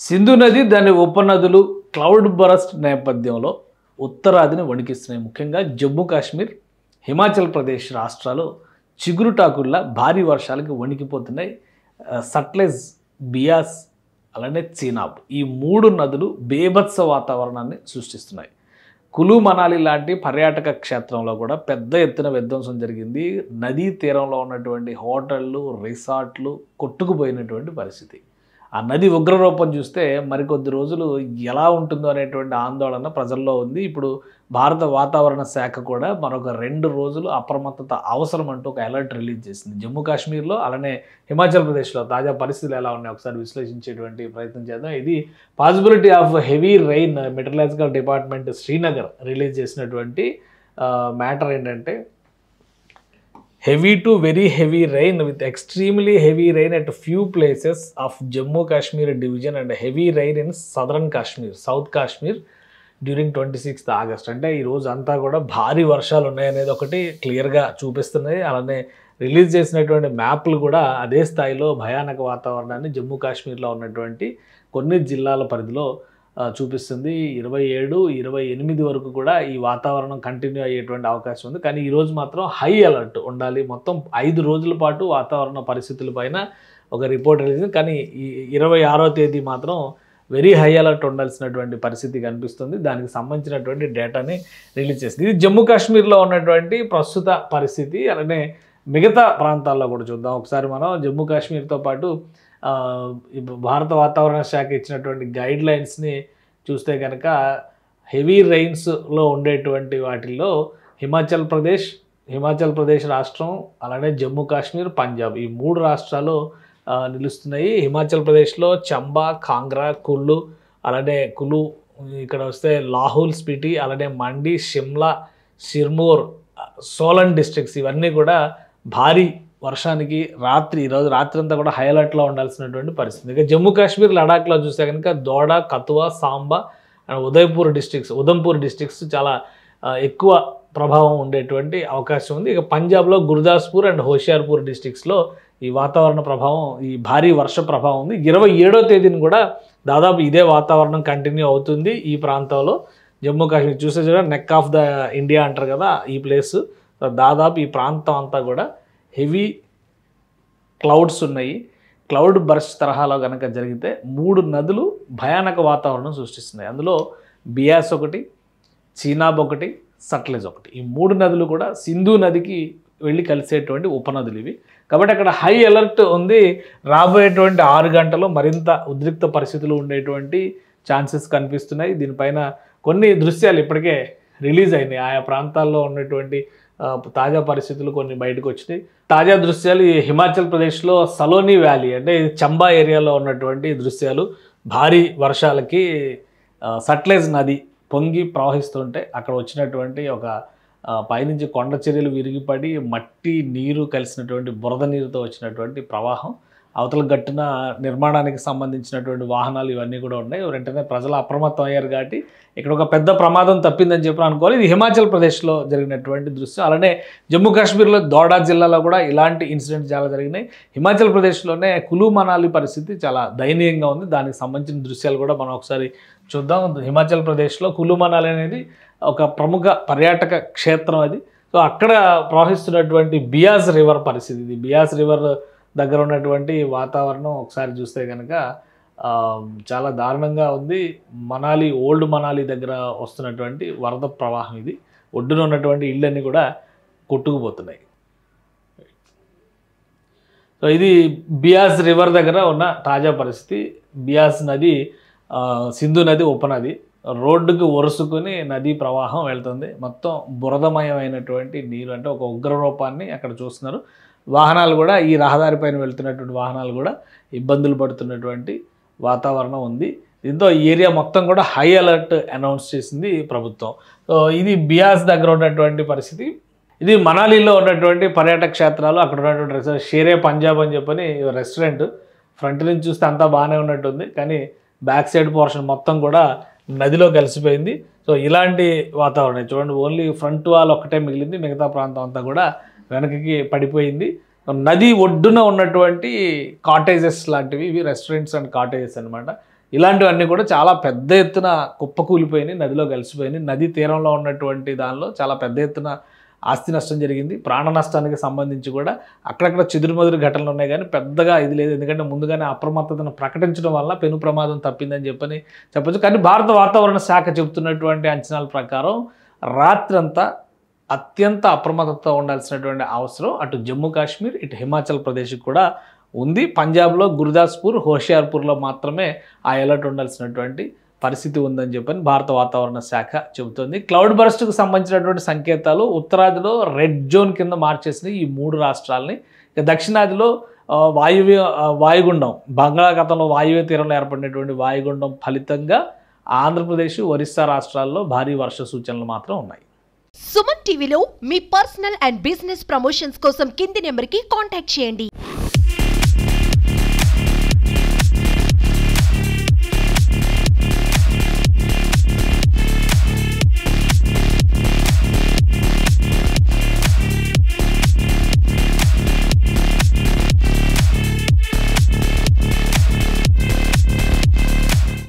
సింధు నది దాని ఉపనదులు cloud burst నేపథ్యంలో ఉత్తరాదిని వణికిస్తున్నాయి. ముఖ్యంగా జమ్మూ కాశ్మీర్, హిమాచల్ ప్రదేశ్ రాష్ట్రాలు చిగురుటాకుల్లా భారీ వర్షాలకి వణికిపోతున్నాయి. సట్లెజ్, బియాస్ అలానే చీనాబ్ ఈ మూడు నదులు బేభత్స వాతావరణాన్ని సృష్టిస్తున్నాయి. కులు మనాలి లాంటి పర్యాటక క్షేత్రంలో కూడా పెద్ద ఎత్తున విధ్వంసం జరిగింది. నదీ తీరంలో ఉన్నటువంటి హోటళ్ళు, రిసార్ట్లు కొట్టుకుపోయినటువంటి పరిస్థితి. ఆ నది ఉగ్రరూపం చూస్తే మరికొద్ది రోజులు ఎలా ఉంటుందో అనేటువంటి ఆందోళన ప్రజల్లో ఉంది. ఇప్పుడు భారత వాతావరణ శాఖ కూడా మరొక 2 రోజులు అప్రమత్తత అవసరం అంటూ ఒక అలర్ట్ రిలీజ్ చేసింది. జమ్మూ కాశ్మీర్లో అలానే హిమాచల్ ప్రదేశ్లో తాజా పరిస్థితులు ఎలా ఉన్నాయో ఒకసారి విశ్లేషించేటువంటి ప్రయత్నం చేద్దాం. ఇది possibility of heavy rain meteorological department Srinagar release చేసినటువంటి మ్యాటర్ ఏంటంటే, heavy to very heavy rain with extremely heavy rain at few places of Jammu Kashmir division and heavy rain in southern Kashmir, South Kashmir during 26th August. అంటే ఈ రోజు అంతా కూడా భారీ వర్షాలు ఉన్నాయనేది ఒకటి క్లియర్గా చూపిస్తున్నాయి. అలానే రిలీజ్ చేసినటువంటి మ్యాప్లు కూడా అదే స్థాయిలో భయానక వాతావరణాన్ని జమ్మూ కాశ్మీర్లో ఉన్నటువంటి కొన్ని జిల్లాల పరిధిలో చూపిస్తుంది. 27, 28 వరకు కూడా ఈ వాతావరణం కంటిన్యూ అయ్యేటువంటి అవకాశం ఉంది. కానీ ఈరోజు మాత్రం హై అలర్ట్ ఉండాలి. మొత్తం 5 రోజుల పాటు వాతావరణ పరిస్థితుల పైన ఒక రిపోర్ట్ రిలీజ్. కానీ ఈ 26వ తేదీ మాత్రం వెరీ హై అలర్ట్ ఉండాల్సినటువంటి పరిస్థితి కనిపిస్తుంది. దానికి సంబంధించినటువంటి డేటాని రిలీజ్ చేసింది. ఇది జమ్మూ కాశ్మీర్లో ఉన్నటువంటి ప్రస్తుత పరిస్థితి. అలానే మిగతా ప్రాంతాల్లో కూడా చూద్దాం. ఒకసారి మనం జమ్మూ కాశ్మీర్తో పాటు భారత వాతావరణ శాఖ ఇచ్చినటువంటి గైడ్ లైన్స్ని చూస్తే కనుక హెవీ రెయిన్స్లో ఉండేటువంటి వాటిల్లో హిమాచల్ ప్రదేశ్ రాష్ట్రం, అలానే జమ్మూ కాశ్మీర్, పంజాబ్ ఈ 3 రాష్ట్రాలు నిలుస్తున్నాయి. హిమాచల్ ప్రదేశ్లో చంబా, కాంగ్రా, కుల్లు, అలానే కులు ఇక్కడ వస్తే లాహుల్ స్పిటి, అలానే మండి, షిమ్లా, సిర్మూర్, సోలన్ డిస్ట్రిక్ట్స్ ఇవన్నీ కూడా భారీ వర్షానికి ఈరోజు రాత్రి అంతా కూడా హై అలర్ట్లో ఉండాల్సినటువంటి పరిస్థితి. ఇక జమ్మూ కాశ్మీర్, లడాఖ్లో చూస్తే కనుక దోడా, కతువా, సాంబా అండ్ ఉదంపూర్ డిస్ట్రిక్ట్స్ చాలా ఎక్కువ ప్రభావం ఉండేటువంటి అవకాశం ఉంది. ఇక పంజాబ్లో గుర్దాస్పూర్ అండ్ హోషియార్పూర్ డిస్ట్రిక్ట్స్లో ఈ వాతావరణ ప్రభావం, ఈ భారీ వర్ష ప్రభావం ఉంది. 27వ తేదీని కూడా దాదాపు ఇదే వాతావరణం కంటిన్యూ అవుతుంది ఈ ప్రాంతంలో. జమ్మూ కాశ్మీర్ చూస్తే చూడ నెక్ ఆఫ్ ద ఇండియా అంటారు కదా ఈ ప్లేస్. దాదాపు ఈ ప్రాంతం అంతా కూడా హెవీ క్లౌడ్స్ ఉన్నాయి. క్లౌడ్ బర్స్ట్ తరహాలో కనుక జరిగితే 3 నదులు భయానక వాతావరణం సృష్టిస్తున్నాయి. అందులో బియాస్ ఒకటి, చీనాబ్ ఒకటి, సట్లెజ్ ఒకటి. ఈ 3 నదులు కూడా సింధు నదికి వెళ్ళి కలిసేటువంటి ఉపనదులు ఇవి. కాబట్టి అక్కడ హై అలర్ట్ ఉంది. రాబోయేటువంటి 6 గంటల్లో మరింత ఉద్రిక్త పరిస్థితులు ఉండేటువంటి ఛాన్సెస్ కనిపిస్తున్నాయి. దీనిపైన కొన్ని దృశ్యాలు ఇప్పటికే రిలీజ్ అయినాయి. ఆయా ప్రాంతాల్లో ఉన్నటువంటి తాజా పరిస్థితులు కొన్ని బయటకు వచ్చినాయి. తాజా దృశ్యాలు ఈ హిమాచల్ ప్రదేశ్లో సలోని వ్యాలీ అంటే చంబా ఏరియాలో ఉన్నటువంటి దృశ్యాలు. భారీ వర్షాలకి సట్లెజ్ నది పొంగి ప్రవహిస్తుంటే అక్కడ వచ్చినటువంటి ఒక పైనుంచి కొండ చర్యలు విరిగిపడి మట్టి నీరు కలిసినటువంటి బురద నీరుతో వచ్చినటువంటి ప్రవాహం. అవతల గట్టున నిర్మాణానికి సంబంధించినటువంటి వాహనాలు ఇవన్నీ కూడా ఉన్నాయి. వెంటనే ప్రజలు అప్రమత్తం అయ్యారు కాబట్టి ఇక్కడ ఒక పెద్ద ప్రమాదం తప్పిందని చెప్పి అనుకోవాలి. ఇది హిమాచల్ ప్రదేశ్లో జరిగినటువంటి దృశ్యం. అలానే జమ్మూ కాశ్మీర్లో దోడా జిల్లాలో కూడా ఇలాంటి ఇన్సిడెంట్స్ చాలా జరిగినాయి. హిమాచల్ ప్రదేశ్లోనే కులు మనాలి పరిస్థితి చాలా దయనీయంగా ఉంది. దానికి సంబంధించిన దృశ్యాలు కూడా మనం ఒకసారి చూద్దాం. హిమాచల్ ప్రదేశ్లో కులు మనాలి అనేది ఒక ప్రముఖ పర్యాటక క్షేత్రం అది. సో అక్కడ ప్రవహిస్తున్నటువంటి బియాస్ రివర్ పరిస్థితి. ఇది బియాస్ రివర్ దగ్గర ఉన్నటువంటి వాతావరణం ఒకసారి చూస్తే కనుక చాలా దారుణంగా ఉంది. ఓల్డ్ మనాలి దగ్గర వస్తున్నటువంటి వరద ప్రవాహం ఇది. ఒడ్డున ఉన్నటువంటి ఇళ్ళన్నీ కూడా కొట్టుకుపోతున్నాయి. సో ఇది బియాస్ రివర్ దగ్గర ఉన్న తాజా పరిస్థితి. బియాస్ నది సింధు నది ఉపనది. రోడ్డుకు ఒరుసుకుని నదీ ప్రవాహం వెళ్తుంది. మొత్తం బురదమయమైనటువంటి నీరు, అంటే ఒక ఉగ్ర రూపాన్ని అక్కడ చూస్తున్నారు. వాహనాలు కూడా ఈ రహదారిపైన వెళ్తున్నటువంటి వాహనాలు కూడా ఇబ్బందులు పడుతున్నటువంటి వాతావరణం ఉంది. దీంతో ఈ ఏరియా మొత్తం కూడా హై అలర్ట్ అనౌన్స్ చేసింది ప్రభుత్వం. సో ఇది బియాస్ దగ్గర ఉన్నటువంటి పరిస్థితి. ఇది మనాలిలో ఉన్నటువంటి పర్యాటక క్షేత్రాలు. అక్కడ ఉన్నటువంటి రెస్టారెంట్ షేరే పంజాబ్ అని చెప్పని రెస్టారెంట్ ఫ్రంట్ నుంచి చూస్తే అంతా బాగానే ఉన్నట్టుంది. కానీ బ్యాక్ సైడ్ పోర్షన్ మొత్తం కూడా నదిలో కలిసిపోయింది. సో ఇలాంటి వాతావరణం చూడండి. ఓన్లీ ఫ్రంట్ వాల్ ఒక్కటే మిగిలింది. మిగతా ప్రాంతం అంతా కూడా వెనకకి పడిపోయింది. నది ఒడ్డున ఉన్నటువంటి కాటేజెస్ లాంటివి, ఇవి రెస్టారెంట్స్ అండ్ కాటేజెస్ అనమాట. ఇలాంటివన్నీ కూడా చాలా పెద్ద ఎత్తున కుప్పకూలిపోయినాయి, నదిలో కలిసిపోయినాయి. నదీ తీరంలో ఉన్నటువంటి దానిలో చాలా పెద్ద ఎత్తున ఆస్తి నష్టం జరిగింది. ప్రాణ నష్టానికి సంబంధించి కూడా అక్కడక్కడ చెదురుమదురు ఘటనలు ఉన్నాయి, కానీ పెద్దగా ఇది లేదు. ఎందుకంటే ముందుగానే అప్రమత్తతను ప్రకటించడం వల్ల పెను ప్రమాదం తప్పిందని చెప్పొచ్చు. కానీ భారత వాతావరణ శాఖ చెబుతున్నటువంటి అంచనాల ప్రకారం రాత్రంతా అత్యంత అప్రమత్తతో ఉండాల్సినటువంటి అవసరం అటు జమ్మూ కాశ్మీర్, ఇటు హిమాచల్ ప్రదేశ్కి కూడా ఉంది. పంజాబ్లో గుర్దాస్పూర్, హోషియార్పూర్లో మాత్రమే ఆ అలర్ట్ ఉండాల్సినటువంటి పరిస్థితి ఉందని చెప్పని భారత వాతావరణ శాఖ చెబుతోంది. క్లౌడ్ బర్స్ట్కు సంబంధించినటువంటి సంకేతాలు ఉత్తరాదిలో రెడ్ జోన్ కింద మార్చేసినాయి ఈ 3 రాష్ట్రాలని. ఇక దక్షిణాదిలో వాయుగుండం, బంగాళాఖాతంలో వాయువ్య తీరంలో ఏర్పడినటువంటి వాయుగుండం ఫలితంగా ఆంధ్రప్రదేశ్, ఒరిస్సా రాష్ట్రాల్లో భారీ వర్ష సూచనలు మాత్రం ఉన్నాయి. సుమన్ టీవీలో మీ పర్సనల్ అండ్ బిజినెస్ ప్రమోషన్స్ కోసం కింది నెంబర్కి కాంటాక్ట్ చేయండి.